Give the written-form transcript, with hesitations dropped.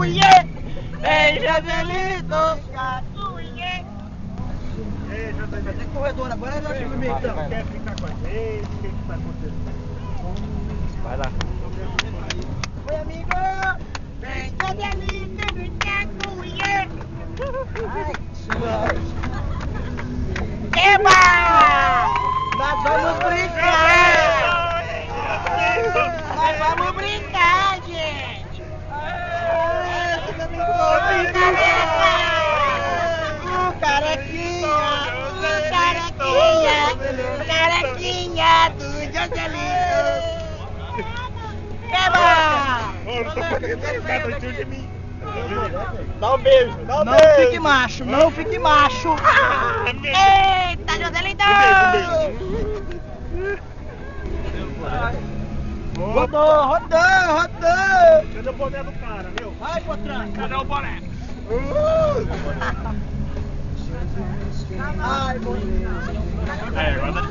Uiê! Ei, Joselito! Uiê! Ei, Joselito. Vai ter corredor agora, nós vamos ver então. Quer ficar com a gente? O que está acontecendo? Vai lá. Oi, amigo! Vem, Joselito, brincar, uiê! Eba! Nós vamos brincar! Nós vamos brincar, gente! Carequinha do Joselito! Eba! Não tô podendo ficar doidinho de mim. Dá um beijo, dá um Não beijo. fique macho, não fique macho! Eita, Joselito! Rodou, rodou, rodou! Cadê o boné do cara, meu? Vai, Potranca! Cadê o boné? Ai, bonito! É, agora